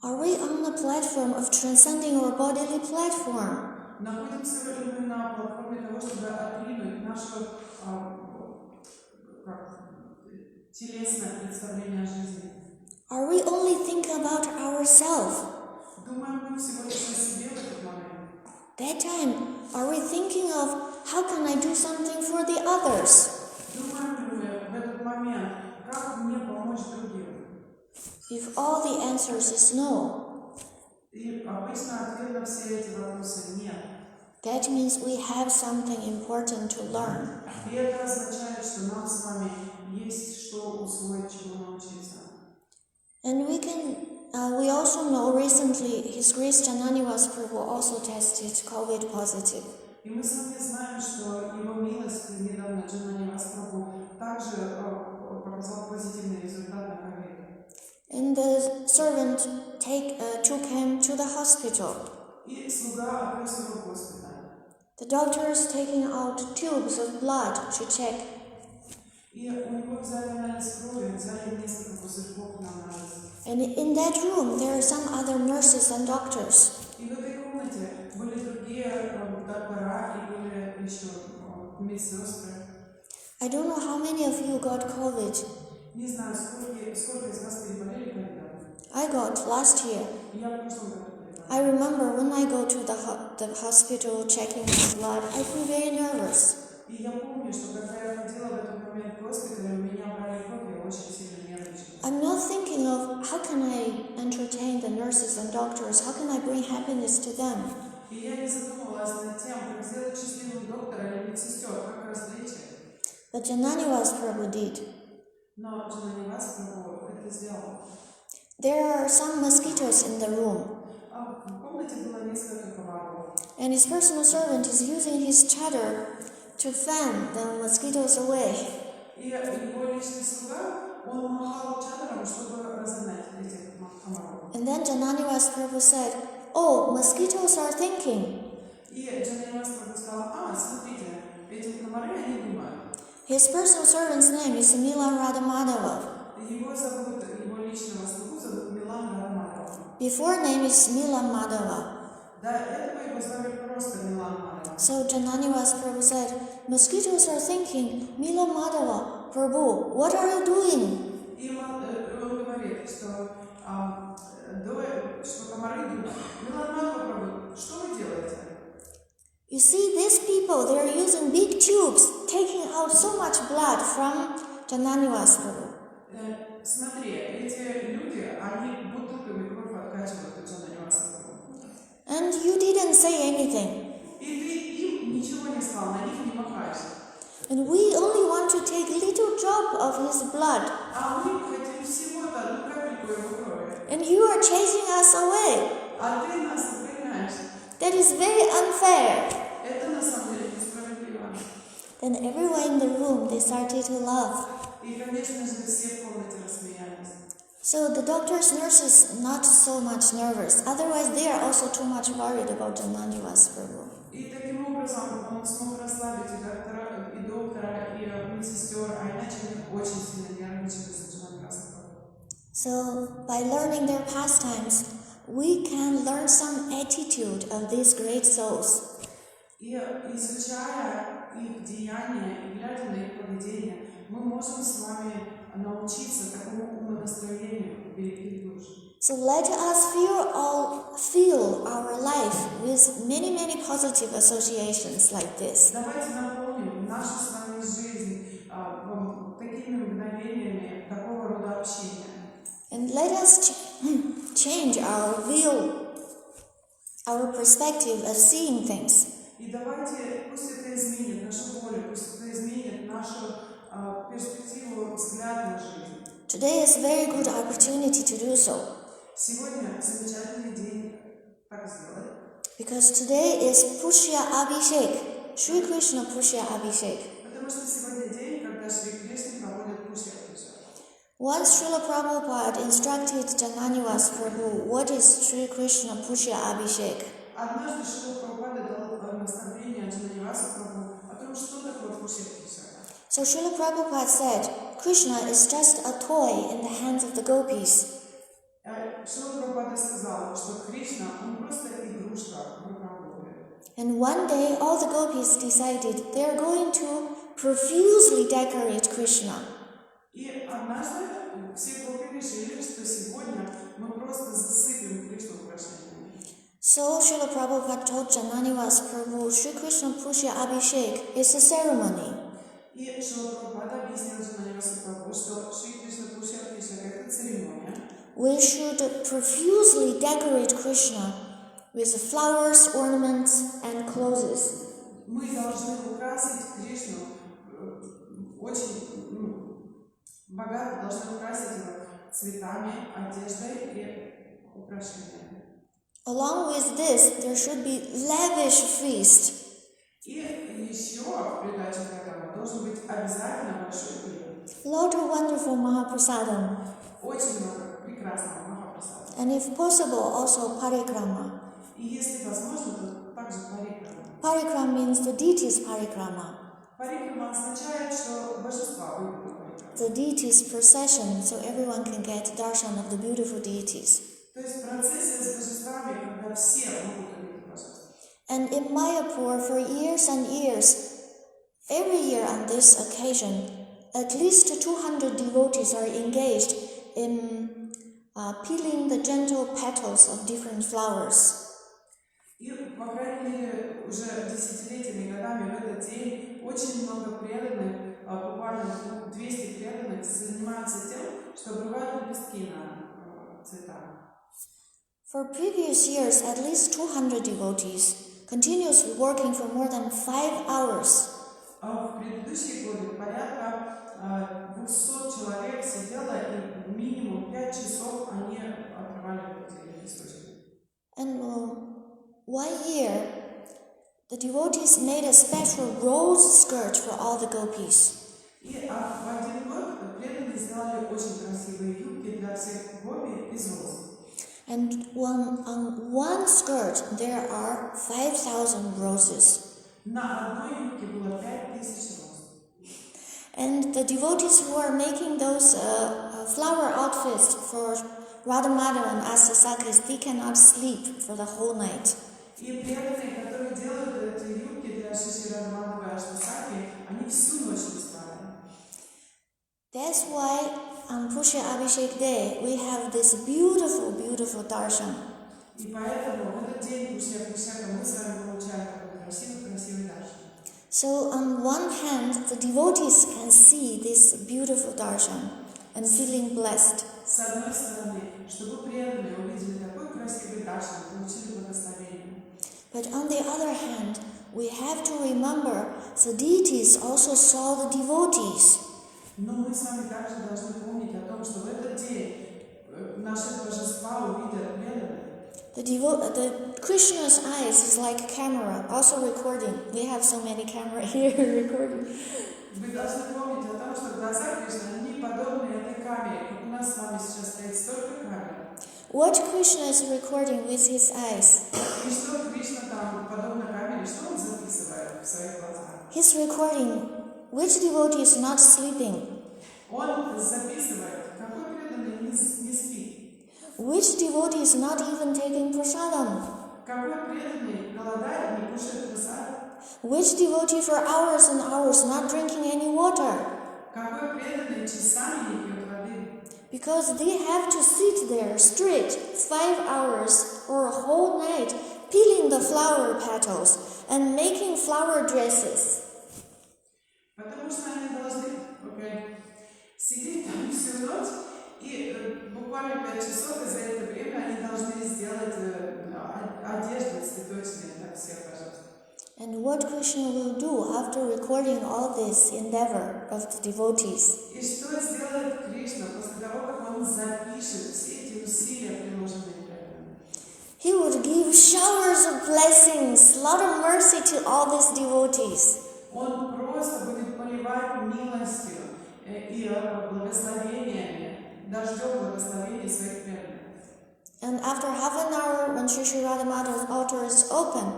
Are we on the platform of transcending our bodily platform? Находимся ли мы на платформе того, чтобы отодвинуть наше телесное представление о жизни? Are we only thinking about ourselves? Думаем мы всего лишь о себе в этот момент? That time, are we thinking of how can I do something for the others? Думаем ли мы в этот момент, как мне помочь другим? If all the answers is no, И обычно ответ на все эти вопросы нет. that means we have something important to learn. И это означает, что нам с вами есть что усвоить, чему научиться. And we also know recently His Grace Jananiwas Prabhu also tested COVID positive. И мы с вами знаем, что его милость недавно Jalangi Прабху также показал позитивный результат на ковид. And the servant took him to the hospital. И слуга отвез его в госпиталь. The doctors taking out tubes of blood to check. И у него взяли анализ крови, взяли несколько пузырьков на анализ. And in that room there are some other nurses and doctors. И в этой комнате были другие доктора и были еще медсестры. I don't know how many of you got COVID. Не знаю, сколько из вас переболели ковидом. I got last year. Я в прошлом году переболела. I remember when I go to the hospital checking my blood, I feel very nervous. И я помню, что когда я ходила в этот момент в госпиталь, у меня брали кровь, я очень сильно нервничала. I'm not thinking of how can I entertain the nurses and doctors, how can I bring happiness to them. И я не задумывалась над тем, как сделать счастливым доктора или медсестер, как развлечь их. But Jananiwas Prabhu did. Но Jalangi Прабху это сделал. There are some mosquitoes in the room, В комнате было несколько комаров. and his personal servant is using his chadar to fan the mosquitoes away. И его личный слуга, он махал чадром, чтобы разогнать этих комаров. And then Jananiwas Prabhu said, "Oh, mosquitoes are thinking." И Jalangi Прабху сказал, смотрите, эти комары, они думают. His personal servant's name is Radha Mataji. Его зовут, его личного слугу зовут Radha Mataji. Before name is Mataji. До этого его звали просто Radha Mataji. So Jananiwas Prabhu said, "Mosquitoes are thinking, Mataji, Prabhu, what are you doing?" И он говорит, что комары думают, Radha Mataji, что вы делаете? You see, these people, they are using big tubes, taking out so much blood from Jananiwas Prabhu. Смотри, эти люди, они бутылками кровь откачивают от Jalangi Прабху. And you didn't say anything. И ты им ничего не сказал, на них не махаешь. And we only want to take a little drop of his blood. А мы хотим всего-то одну капельку его крови. And you are chasing us away. А ты нас отгоняешь. That is very unfair. Это на самом деле несправедливо. then everyone in the room, they started to laugh. И, конечно же, все в комнате рассмеялись. So the doctors, nurses, not so much nervous. Otherwise, they are also too much worried about Jalangi Prabhu. И таким образом он смог расслабить и доктора, и медсестер, а иначе они очень сильно нервничали за Джаланги Прабhu. So by learning their pastimes, we can learn some attitude of these great souls. И изучая их деяния и глядя на их поведение, мы можем с вами научиться такому умонастроению великих душ. So let us fill our life with many positive associations like this. Давайте наполним нашу с вами жизнь такими мгновениями такого рода общения. And let us change our view, our perspective of seeing things. И давайте, пусть это изменит нашу волю, пусть это изменит нашу перспективу, взгляд на жизнь. Today is a very good opportunity to do so. Сегодня замечательный день так сделать. Because today is Pushya Abhishek, Sri Krishna Pushya Abhishek. Потому что сегодня день, когда Шри Кришна проводит Пушья Абхишек. Once Srila Prabhupada instructed Jalangi Prabhu what is Sri Krishna Pushya Abhishek. Однажды Шрила Прабхупада дал наставление Джаланги Прабху о том, что такое Пушья Абхишек. So Srila Prabhupada said, Krishna is just a toy in the hands of the gopis. Шрила Прабхупада сказал, что Кришна, он просто игрушка в руках Бога. And one day all the gopis decided they are going to profusely decorate Krishna. И однажды все гопи решили, что сегодня мы просто засыпем Кришну украшениями. So Srila Prabhupada told Jalangi Prabhu, Sri Krishna Pushya Abhishek is a ceremony. И Шрила Прабхупада объяснил Джаланги Прабху, что Шри Кришна Пушья Абхишек — это церемония. We should profusely decorate Krishna with flowers, ornaments, and clothes. Мы должны украсить Кришну очень богато, должны украсить его цветами, одеждой и украшениями. Along with this, there should be lavish feast. И еще в придачу к этому должен быть обязательно большой прием. Lot of wonderful Mahaprasadam. Очень много прекрасного Махапрасада. And if possible, also parikrama. И если возможно, то также парикрама. Parikrama means the deity's parikrama. Парикрама означает, что божества выйдут на парикрама. The deity's procession, so everyone can get darshan of the beautiful deities. То есть процессия с божествами, когда все могут увидеть божество. And in Mayapur, for years and years, every year on this occasion, at least 200 devotees are engaged in peeling the gentle petals of different flowers. И, по крайней мере, уже десятилетиями, годами в этот день очень много преданных, буквально 200 преданных, занимаются тем, что обрывают лепестки на цветах. For previous years, at least 200 devotees continuously working for more than 5 hours. В предыдущие годы порядка 200 человек сидело, и минимум 5 часов они отрывали эти листочки. And one year, the devotees made a special rose skirt for all the gopis. И в один год преданные сделали очень красивые юбки для всех гопи из роз. And on one skirt, there are 5,000 roses. На одной юбке было 5000 роз. And the devotees who are making those flower outfits for Radha Mataji and Astasakis, they cannot sleep for the whole night. И преданные, которые делают эти юбки для Шри Радha Mataji и Astasaki, они всю ночь не спали. That's why on Pushya Abhishek Day, we have this beautiful darshan. И поэтому в этот день Пушья Абхишека мы с вами получаем такой красивый даршан. So on one hand, the devotees can see this beautiful darshan and feeling blessed. С одной стороны, чтобы преданные увидели такой красивый даршан, получили благословение. But on the other hand, we have to remember the deities also saw the devotees. Но мы с вами также должны помнить о том, что в этот день наши божества увидят преданных. The Krishna's eyes is like a camera, also recording. We have so many cameras here recording. Вы должны помнить о том, что глаза Кришны, они подобны этой камере, как у нас с вами сейчас стоит столько камер. What Krishna is recording with his eyes? И что Кришна там подобно камере, что он записывает в своих глазах? He's recording which devotee is not sleeping. Он записывает, какой преданный не спит. Which devotee is not even taking prasadam. Какой преданный голодает, не кушает прасад. Which devotee for hours and hours not drinking any water. Какой преданный часами не пьет воды. Because they have to sit there straight 5 hours or a whole night peeling the flower petals and making flower dresses. Потому что они должны сидеть там всю ночь, и буквально 5 часов, и за это время они должны сделать одежды цветочные для всех, пожалуйста. And what Krishna will do after recording all this endeavor of the devotees? И что сделает Кришна после того, как он запишет все эти усилия, приложенные для этого? He would give showers of blessings, lot of mercy to all these devotees. Он просто будет поливать милостью и благословениями, дождем благословений своих преданных. And after half an hour, when Sri Radha Mata's altar is open,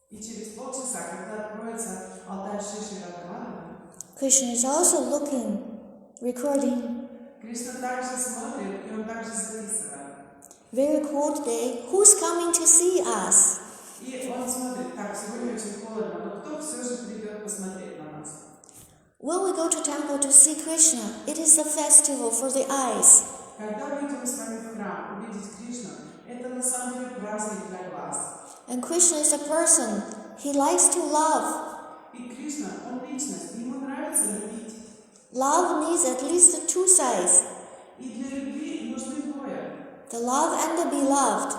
И через полчаса, когда откроется алтарь Шри Радha Mataji, Krishna is also looking, recording. Кришна также смотрит, и он также записывает. Very cold day, who's coming to see us? И он смотрит, так, сегодня очень холодно, но кто все же придет посмотреть на нас? When we go to temple to see Krishna, it is a festival for the eyes. Когда мы идем с вами в храм увидеть Кришну, это на самом деле праздник для глаз. And Krishna is a person. He likes to love. И Кришна, он личность, ему нравится любить. Love needs at least 2 sides. И для любви нужны двое. The love and the beloved.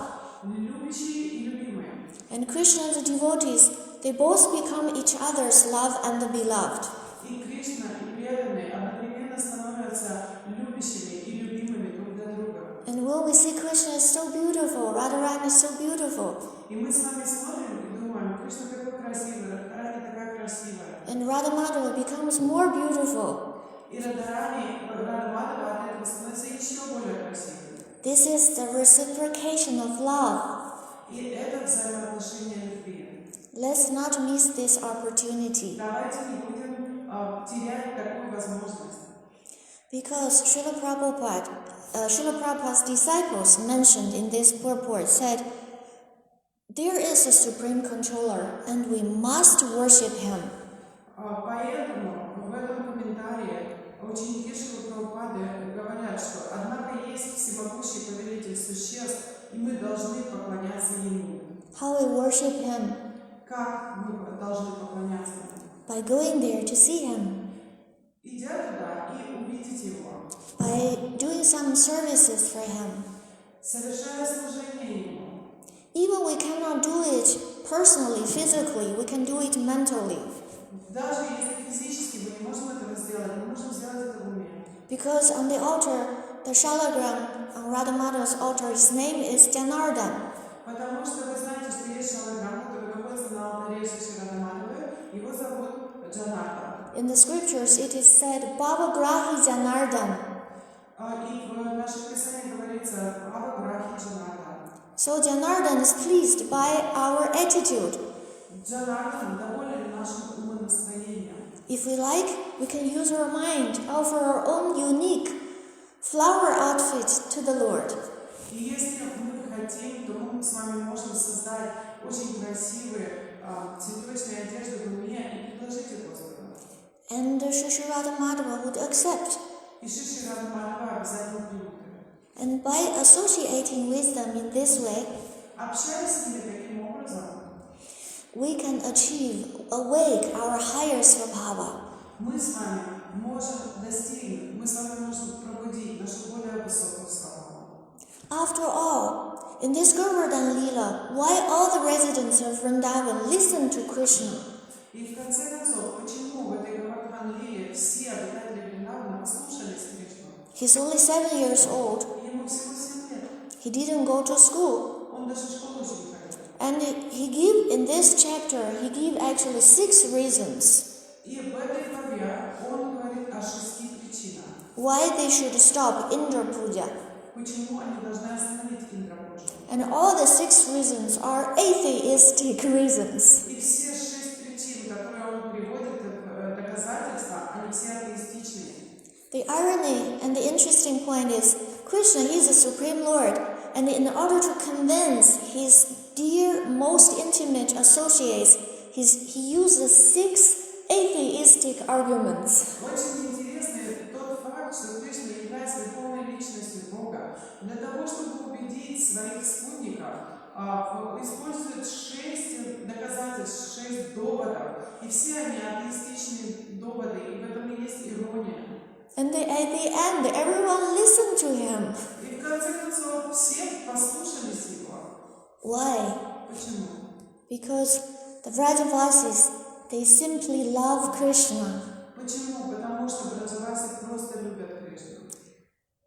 Любящие и любимые. And Krishna and the devotees, they both become each other's love and the beloved. И Кришна, и преданные одновременно становятся любящими и любимыми друг для друга. And when we see Krishna is so beautiful, Radharani is so beautiful. И мы с вами смотрим и думаем, Кришна такой красивый, Радхарани такая красивая. And Radha Mataji becomes more beautiful. И Радхарани, Радha Mataji от этого становится еще более красивой. This is the reciprocation of love. И это взаимоотношение любви. Let's not miss this opportunity. Давайте не будем терять такую возможность. Because Srila Prabhupada's disciples mentioned in this purport said, there is a supreme controller and we must worship him. Поэтому в этом комментарии ученики Шрилы Прабхупады говорят, что однако есть всемогущий повелитель существ, и мы должны поклоняться ему. How we worship him? Как мы должны поклоняться ему? By going there to see him. Идя туда и увидеть его. By doing some services for him. Совершая служение ему. Even we cannot do it personally, physically, we can do it mentally. Даже если физически мы не можем этого сделать, мы можем сделать это в уме. Because on the altar, the shalagram on Radha Mata's altar, his name is Janardan. Потому что вы знаете, что есть шалаграм, который находится на алтаре Шри Радha Mataji, его зовут Джанардан. In the scriptures, it is said, Bhavagrahi Janardan. И в наших писаниях говорится Бхаваграхи Джанардан. So Janardan is pleased by our attitude. Джанардан доволен нашим умонастроением. If we like, we can use our mind, offer our own unique flower outfit to the Lord. И если мы хотим, то мы с вами можем создать очень красивые цветочные одежды в уме и предложить их Господу. And Sri Radha Madhava would accept. И Шри Радha Mataji обязательно примут. And by associating with them in this way, Общаясь с ними таким образом, we can awake our higher svabhava. мы с вами можем достигнуть, мы с вами можем пробудить нашу более высокую свободу. After all, in this Govardhan Leela, why all the residents of Vrindavan listen to Krishna? И в конце концов, почему в этой Govardhan-лиле все обитатели Вриндавана послушались Кришну? He's only 7 years old. Ему всего 7 лет. He didn't go to school. Он даже в школу еще не ходил. And in this chapter, he gave actually 6 reasons И в этой главе он говорит о 6 причинах, why they should stop Indra Puja. почему они должны остановить Индра-пуджу. And all the 6 reasons are atheistic reasons. И все 6 причин, которые он приводит как доказательства, они все атеистичные. The irony and the interesting point is, Krishna, he is the Supreme Lord, and in order to convince his dear, most intimate associates, he uses 6 atheistic arguments. Очень интересный тот факт, что Кришна, являясь верховной личностью Бога, для того, чтобы убедить своих спутников, использует 6 доказательств, 6 доводов, и все они атеистичные доводы, и в этом и есть ирония. And at the end, everyone listened to him. И в конце концов все послушались его. Why? Почему? Because the Vrajavasis, they simply love Krishna. Почему? Потому что браджаваси просто любят Кришну.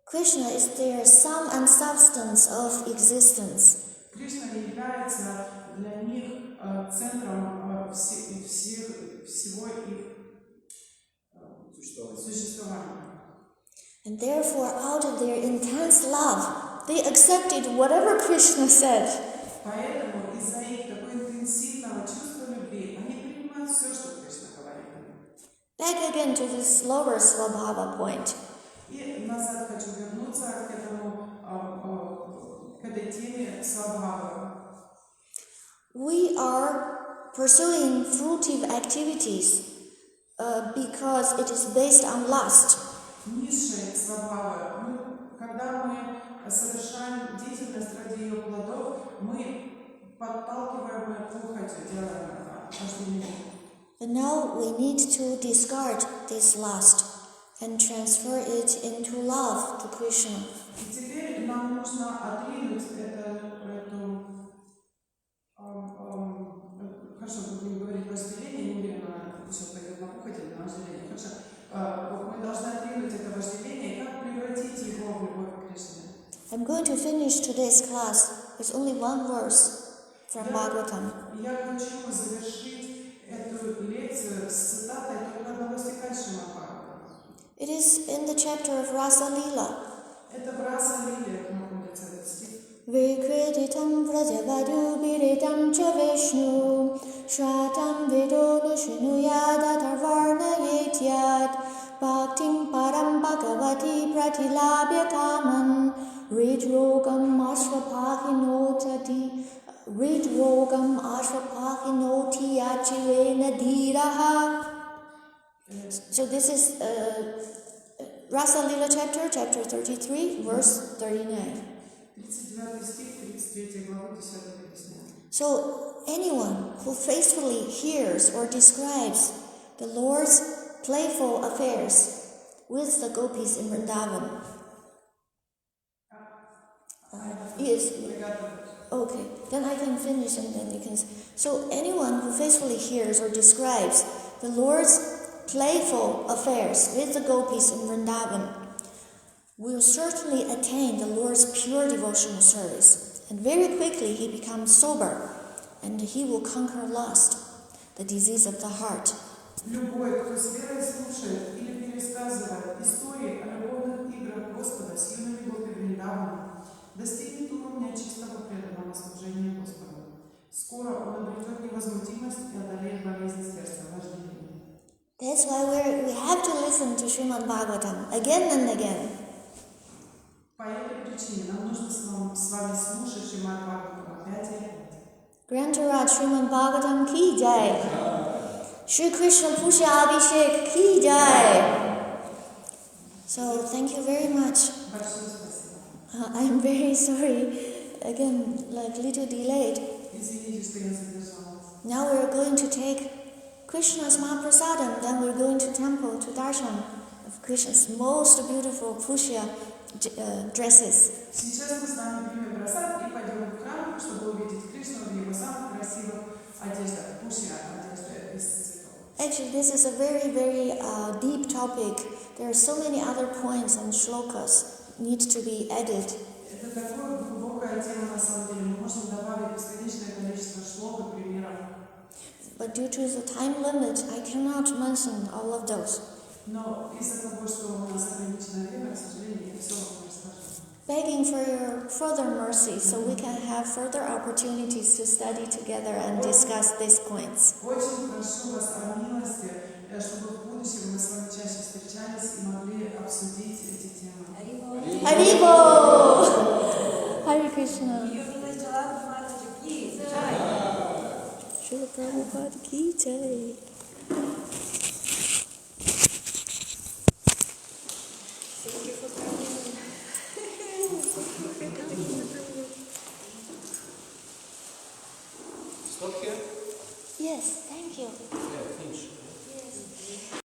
Krishna is their sum and substance of existence. Кришна является для них центром всего их существования. And therefore, out of their intense love, they accepted whatever Krishna said. Поэтому из-за их такого интенсивного чувства любви они принимают все, что Кришна говорит. Back again to this lower Swabhava point. И назад хочу вернуться к этой теме свабхавы. We are pursuing fruitive activities because it is based on lust. Низшая свабхава. Когда мы совершаем деятельность ради ее плодов, мы подталкиваем похотью, делаем это вожделение. But now we need to discard this lust and transfer it into love to Krishna. И теперь нам нужно отринуть хорошо, будем говорить вожделение, не уверена, сейчас пойдет на похоть или на вожделение. Хорошо, мы должны отринуть это вожделение, как превратить его в любовь к Кришне. I'm going to finish today's class with only one verse from Bhagavatam. Я хочу завершить эту лекцию с цитатой только одного стиха Шримад Бхагаватам. It is in the chapter of Rasa Lila. Это в Раса Лиле находится этот стих. Vikreditam vrajavadu viritam cha Vishnu Shratam vido nushinuyada varna yetyat Bhaktim param bhagavati pratilabhya kaman Ridrogam ashvapahinoti achirena dhiraha. So this is Rasa Lila chapter 33, verse 39. 39 стих, 33 глава, 10 песня. So anyone who faithfully hears or describes the Lord's playful affairs with the gopis in Vrindavan. Yes. Okay, then I can finish and then you can. So anyone who faithfully hears or describes the Lord's playful affairs with the gopis in Vrindavan will certainly attain the Lord's pure devotional service, and very quickly he becomes sober, and he will conquer lust, the disease of the heart. Любой, кто с верой слушает или пересказывает истории о любовных играх Господа с юными гопи Вриндавана, достигнет уровня чистого преданного служения Господу. Скоро он обретет невозмутимость и одолеет болезнь сердца, вожделение. That's why we have to listen to Srimad Bhagavatam again and again. По этой причине нам нужно с вами слушать Шримад Бхагаватам опять и опять. Grantaraj Srimad Bhagavatam ki jai. Shri Krishna Pusha Abhishek ki jai. So thank you very much. Большое спасибо. I am very sorry. Again, like little delayed. Извините, что я задержалась. Now we're going to take Krishna's Mahaprasadam. Then we're going to temple to darshan of Krishna's most beautiful Pushya dresses. Сейчас мы с вами примем просад и пойдем в храм, чтобы увидеть Кришну в его самых красивых одеждах, пушья одежда из цветов. Actually, this is a very, very deep topic. There are so many other points and shlokas need to be added Это такая глубокая тема на самом деле. Мы можем добавить бесконечное количество шлок и примеров. But due to the time limit, I cannot mention all of those. Но из-за того, что у нас ограниченное время, к сожалению, я все вам не расскажу. Begging for your further mercy so we can have further opportunities to study together and discuss these points. Очень прошу вас о милости, чтобы в будущем мы с вами чаще встречались и могли обсудить эти темы. Haribo! Hare Krishna. Srila Prabhupada ki jai. Thank you for coming. Stop here. Yes.